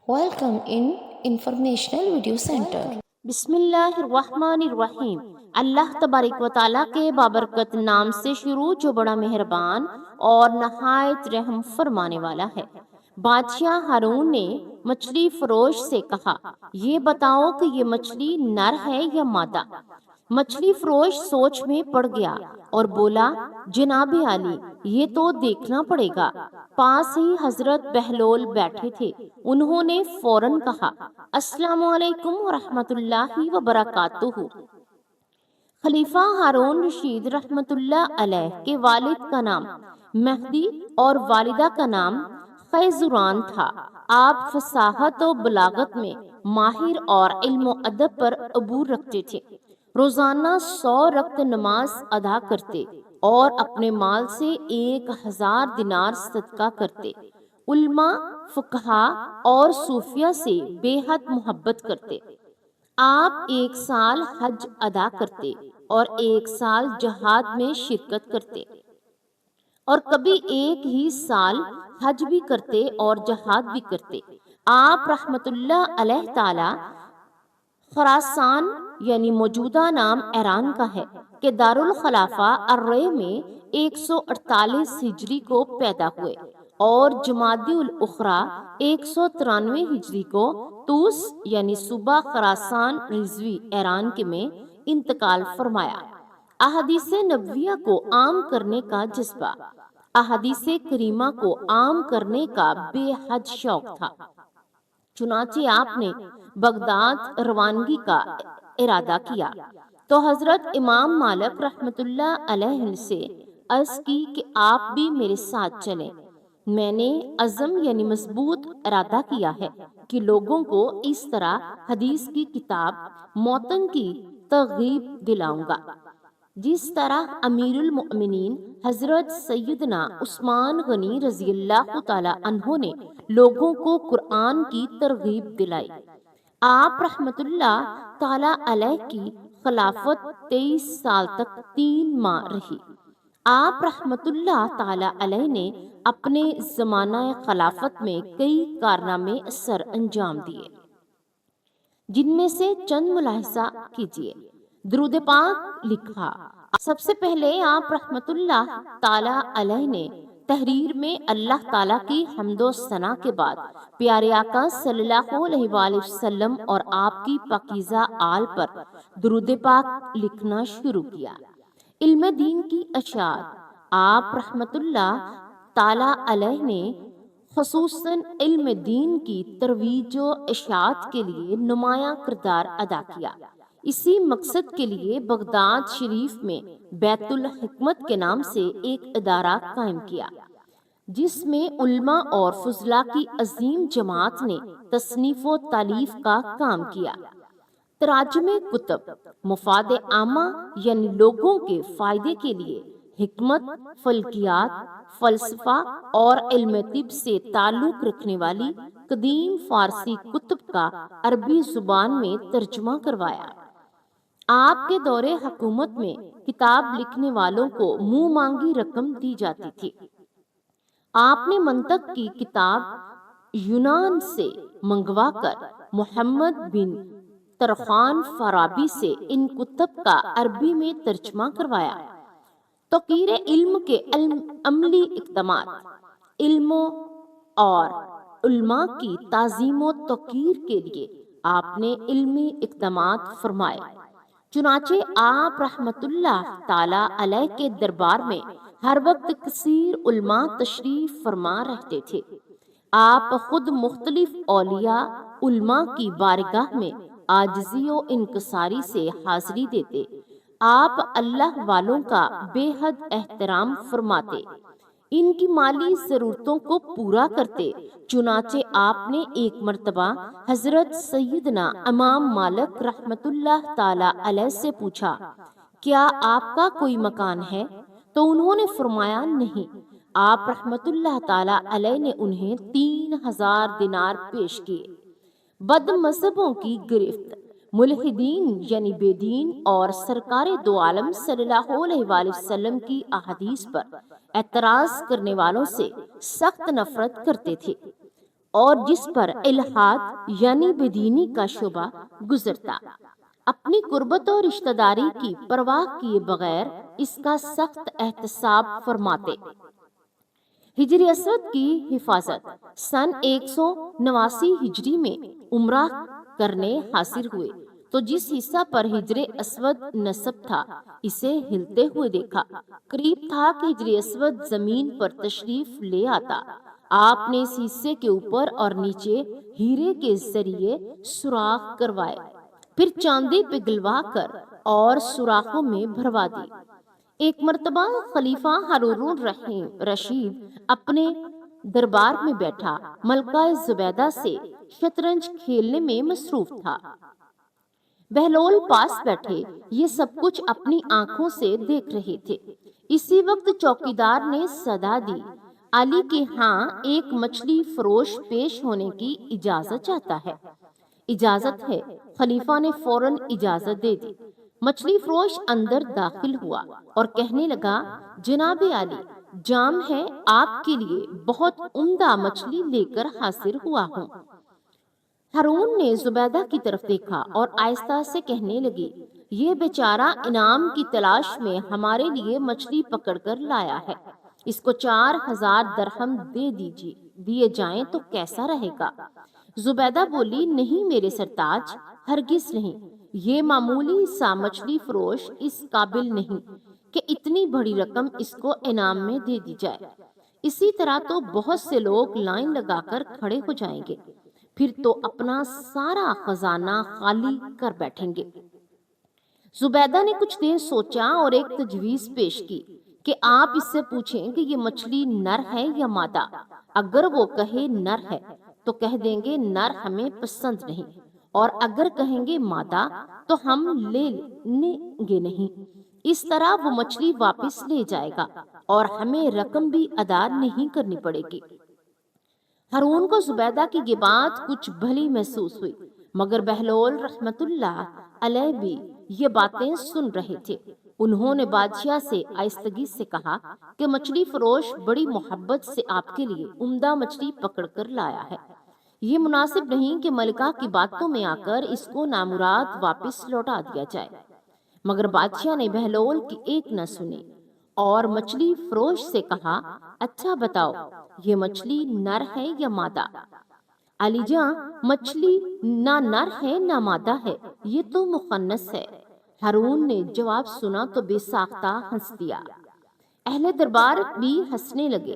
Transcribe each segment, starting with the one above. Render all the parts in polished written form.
Welcome in Informational Video Center. بسم اللہ الرحمن الرحیم۔ اللہ تبارک و تعالیٰ کے بابرکت نام سے شروع جو بڑا مہربان اور نہایت رحم فرمانے والا ہے۔ بادشاہ ہارون نے مچھلی فروش سے کہا، یہ بتاؤ کہ یہ مچھلی نر ہے یا مادہ؟ مچھلی فروش سوچ میں پڑ گیا اور بولا، جناب عالی، یہ تو دیکھنا پڑے گا۔ پاس ہی حضرت بہلول بیٹھے تھے، انہوں نے فوراً کہا، السلام علیکم ورحمۃ اللہ وبرکاتہ۔ خلیفہ ہارون رشید رحمۃ اللہ علیہ کے والد کا نام مہدی اور والدہ کا نام خیزران تھا۔ آپ فصاحت و بلاغت میں ماہر اور علم و ادب پر عبور رکھتے تھے۔ روزانہ 100 رکعت نماز ادا کرتے اور اپنے مال سے 1000 دینار صدقہ کرتے۔ علماء، فقہا اور صوفیہ سے بے حد محبت کرتے۔ آپ 1 سال حج ادا کرتے اور 1 سال جہاد میں شرکت کرتے، اور کبھی ایک ہی سال حج بھی کرتے اور جہاد بھی کرتے۔ آپ رحمت اللہ علیہ تعالی خراسان یعنی موجودہ نام ایران کا ہے کہ دارالخلافہ الرے میں 148 ہجری کو پیدا ہوئے اور جمادی الاخری 193 ہجری کو توس یعنی صوبہ خراسان رضوی ایران کے میں انتقال فرمایا۔ احادیث نبویہ کو عام کرنے کا جذبہ، احادیث کریمہ کو عام کرنے کا بے حد شوق تھا، چنانچہ آپ نے بغداد روانگی کا ارادہ کیا تو حضرت امام مالک رحمت اللہ علیہ سے عرض کی کہ آپ بھی میرے ساتھ چلیں۔ میں نے عزم یعنی مضبوط ارادہ کیا ہے کہ لوگوں کو اس طرح حدیث کی کتاب موطن کی ترغیب دلاؤں گا جس طرح امیر المؤمنین حضرت سیدنا عثمان غنی رضی اللہ تعالی عنہ نے لوگوں کو قرآن کی ترغیب دلائی۔ آپ رحمت اللہ تعالی علیہ کی خلافت 23 سال تک 3 ماہ رہی۔ آپ رحمت اللہ تعالی علیہ نے اپنے زمانہ خلافت میں کئی کارنامے سر انجام دیے، جن میں سے چند ملاحظہ کیجیے۔ درود پاک لکھا۔ سب سے پہلے آپ رحمت اللہ تعالی علیہ نے تحریر میں اللہ تعالیٰ کی حمد و ثنا کے بعد پیارے آقا صلی اللہ علیہ وآلہ وسلم اور آپ کی پاکیزہ آل پر درود پاک لکھنا شروع کیا۔ علم دین کی اشاعت، آپ رحمت اللہ تعالی علیہ نے خصوصاً علم دین کی ترویج و اشاعت کے لیے نمایاں کردار ادا کیا۔ اسی مقصد کے لیے بغداد شریف میں بیت الحکمت کے نام سے ایک ادارہ قائم کیا، جس میں علماء اور فضلاء کی عظیم جماعت نے تصنیف و تالیف کا کام کیا۔ تراجم کتب، مفاد عامہ یعنی لوگوں کے فائدے کے لیے، حکمت، فلکیات، فلسفہ اور علم طب سے تعلق رکھنے والی قدیم فارسی کتب کا عربی زبان میں ترجمہ کروایا۔ آپ کے دور حکومت میں کتاب لکھنے والوں کو منہ مانگی رقم دی جاتی تھی۔ آپ نے منطق کی کتاب یونان سے منگوا کر محمد بن طرخان فارابی سے ان کتب کا عربی میں ترجمہ کروایا۔ توقیر علم کے عملی اقدامات، علم اور علماء کی تعظیم و توقیر کے لیے آپ نے علمی اقدامات فرمائے۔ چنانچہ آپ رحمت اللہ تعالی علیہ کے دربار میں ہر وقت کثیر علماء تشریف فرما رہتے تھے۔ آپ خود مختلف اولیاء علماء کی بارگاہ میں عاجزی و انکساری سے حاضری دیتے۔ آپ اللہ والوں کا بے حد احترام فرماتے، ان کی مالی ضرورتوں کو پورا کرتے۔ چنانچہ آپ نے ایک مرتبہ حضرت سیدنا امام مالک رحمت اللہ تعالی علیہ سے پوچھا، کیا آپ کا کوئی مکان ہے؟ تو انہوں نے فرمایا نہیں۔ آپ رحمت اللہ تعالی علیہ نے انہیں 3000 دینار پیش کیے۔ بد مذہبوں کی گرفت، ملحدین یعنی بے دین اور سرکار دو عالم صلی اللہ علیہ وآلہ وسلم کی احادیث پر اعتراض کرنے والوں سے سخت نفرت کرتے تھے۔ اور جس پر الحاد یعنی بے دینی کا شبہ گزرتا، اپنی قربت اور رشتہ داری کی پرواہ کیے بغیر اس کا سخت احتساب فرماتے۔ ہجری اسود کی حفاظت سن 189 ہجری میں عمرہ کرنے حاضر ہوئے تو جس حصہ پر ہجر اسود نصب تھا اسے ہلتے ہوئے دیکھا۔ قریب تھا کہ ہجر اسود زمین پر تشریف لے آتا۔ آپ نے اس حصے کے اوپر اور نیچے ہیرے کے ذریعے سوراخ کروائے، پھر چاندی پگھلوا کر اور سوراخوں میں بھروا دی۔ ایک مرتبہ خلیفہ ہارون رشید اپنے دربار میں بیٹھا ملکہ زبیدہ سے شطرنج کھیلنے میں مصروف تھا۔ بہلول پاس بیٹھے یہ سب کچھ اپنی آنکھوں سے دیکھ رہے تھے۔ اسی وقت چوکیدار نے صدا دی، علی کے ہاں ایک مچھلی فروش پیش ہونے کی اجازت چاہتا ہے۔ اجازت ہے۔ خلیفہ نے فوراً اجازت دے دی۔ مچھلی فروش اندر داخل ہوا اور کہنے لگا، جناب علی، جام ہے، آپ کے لیے بہت عمدہ مچھلی لے کر حاضر ہوا ہوں۔ ہارون نے زبیدہ کی طرف دیکھا اور آہستہ سے کہنے لگی، یہ بیچارہ انعام کی تلاش میں ہمارے لیے مچھلی پکڑ کر لایا ہے، اس کو 4000 درہم دیے جائیں تو کیسا رہے گا؟ زبیدہ بولی، نہیں میرے سرتاج، ہرگز نہیں، یہ معمولی سا مچھلی فروش اس قابل نہیں کہ اتنی بڑی رقم اس کو انعام میں دے دی جائے۔ اسی طرح تو بہت سے لوگ لائن لگا کر کھڑے ہو جائیں گے، پھر تو اپنا سارا خزانہ خالی کر بیٹھیں گے۔ زبیدہ نے کچھ دیر سوچا اور ایک تجویز پیش کی کہ آپ اس سے پوچھیں کہ یہ مچھلی نر ہے یا مادہ۔ اگر وہ کہے نر ہے تو کہہ دیں گے نر ہمیں پسند نہیں، اور اگر کہیں گے مادہ تو ہم لینے گے نہیں۔ اس طرح وہ مچھلی واپس لے جائے گا اور ہمیں رقم بھی ادا نہیں کرنی پڑے گی۔ ہارون کو زبیدہ کی یہ بات کچھ بھلی محسوس ہوئی، مگر بہلول رحمت اللہ علیہ بھی یہ باتیں سن رہے تھے۔ انہوں نے بادشاہ سے آہستگی سے کہا کہ مچھلی فروش بڑی محبت سے آپ کے لیے عمدہ مچھلی پکڑ کر لایا ہے، یہ مناسب نہیں کہ ملکہ کی باتوں میں آ کر اس کو نامراد واپس لوٹا دیا جائے۔ مگر بادشاہ نے بہلول کی ایک نہ سنی اور مچھلی فروش سے کہا، اچھا بتاؤ یہ مچھلی نر ہے یا مادہ؟ علی جاں، مچھلی نہ نر ہے نہ مادہ ہے، یہ تو مخنث ہے۔ ہارون نے جواب سنا تو بے ساختہ ہنس دیا۔ اہل دربار بھی ہنسنے لگے۔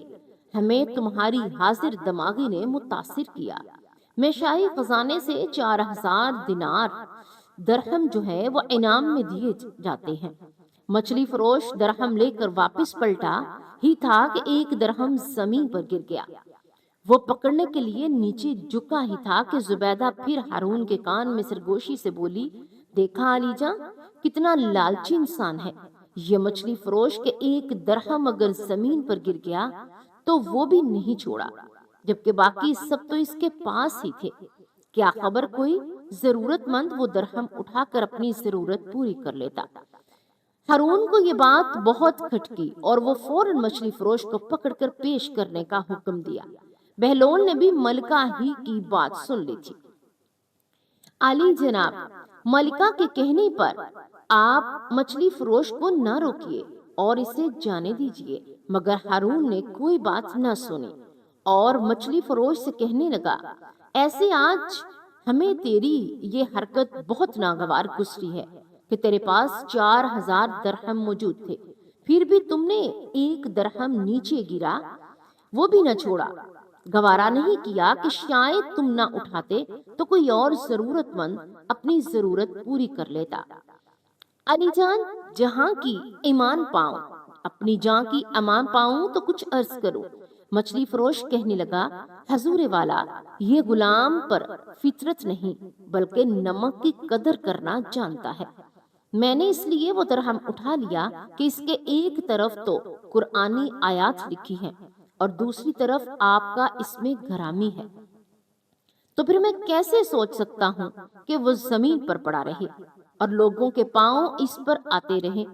ہمیں تمہاری حاضر دماغی نے متاثر کیا۔ میں شاہی خزانے سے 4000 دینار درہم جو ہے وہ انعام میں دیے جاتے ہیں۔ مچھلی فروش درہم لے کر واپس پلٹا ہی تھا کہ ایک درہم زمین پر گر گیا۔ وہ پکڑنے کے لیے نیچے جھکا ہی تھا کہ زبیدہ پھر ہارون کے کان میں سرگوشی سے بولی، دیکھا علی جاں، کتنا لالچی انسان ہے، یہ مچھلی فروش کے ایک درہم اگر زمین پر گر گیا تو وہ بھی نہیں چھوڑا، جبکہ باقی سب تو اس کے پاس ہی تھے۔ کیا خبر کوئی ضرورت مند وہ درہم اٹھا کر اپنی ضرورت پوری کر لیتا۔ ہارون کو یہ بات بہت کھٹکی اور وہ فوراً مچھلی فروش کو پکڑ کر پیش کرنے کا حکم دیا۔ بہلول نے بھی ملکہ ہی کی بات سن لی تھی۔ علی جناب، ملکہ کے کہنے پر آپ مچھلی فروش کو نہ روکیے اور اسے جانے دیجیے۔ مگر ہارون نے کوئی بات نہ سنی اور مچھلی فروش سے کہنے لگا، ایسے آج ہمیں تیری یہ حرکت بہت ناگوار گزری ہے کہ تیرے پاس 4000 درہم موجود تھے، پھر بھی تم نے ایک درہم نیچے گرا، وہ بھی نہ چھوڑا۔ گوارا نہیں کیا کہ شاید تم نہ اٹھاتے تو کوئی اور ضرورت مند اپنی ضرورت پوری کر لیتا۔ علی جان، جہاں کی ایمان پاؤں، اپنی جان کی امان پاؤں تو کچھ عرض کروں۔ مچھلی فروش کہنے لگا، حضور والا، یہ غلام پر فطرت نہیں بلکہ نمک کی قدر کرنا جانتا ہے۔ میں نے اس لیے وہ درہم اٹھا لیا کہ اس کے ایک طرف تو قرآنی آیات لکھی ہیں اور دوسری طرف آپ کا اس میں گرامی ہے، تو پھر میں کیسے سوچ سکتا ہوں کہ وہ زمین پر پڑا رہے اور لوگوں کے پاؤں اس پر آتے رہیں۔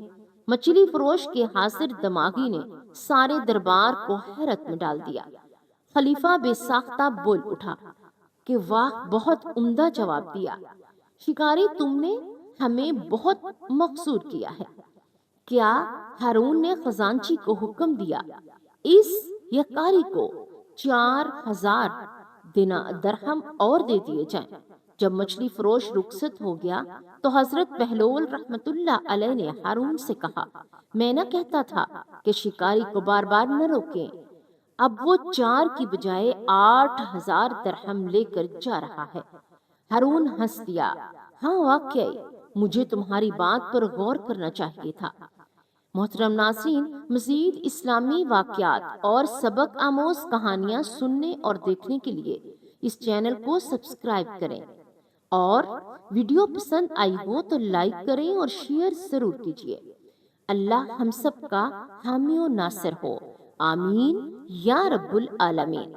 مچھلی فروش کے حاضر دماغی نے سارے دربار کو حیرت میں ڈال دیا۔ خلیفہ بے ساختہ بول اٹھا کہ واہ، بہت عمدہ جواب دیا، شکاری تم نے ہمیں بہت مقصور کیا ہے۔ کیا ہارون نے خزانچی کو حکم دیا اس یکاری کو 4000 درہم اور دے دیے جائیں؟ جب مچھلی فروش رخصت ہو گیا تو حضرت بہلول رحمت اللہ علیہ نے ہارون سے کہا، میں نہ کہتا تھا کہ شکاری کو بار بار نہ روکیں، اب وہ 4 کی بجائے 8000 درہم لے کر جا رہا ہے۔ ہارون ہنس دیا، ہاں واقعی مجھے تمہاری بات پر غور کرنا چاہیے تھا۔ محترم ناظرین، مزید اسلامی واقعات اور سبق آموز کہانیاں سننے اور دیکھنے کے لیے اس چینل کو سبسکرائب کریں، اور ویڈیو پسند آئی ہو تو لائک کریں اور شیئر ضرور کیجیے۔ اللہ ہم سب کا حامی و ناصر ہو، آمین یا رب العالمین۔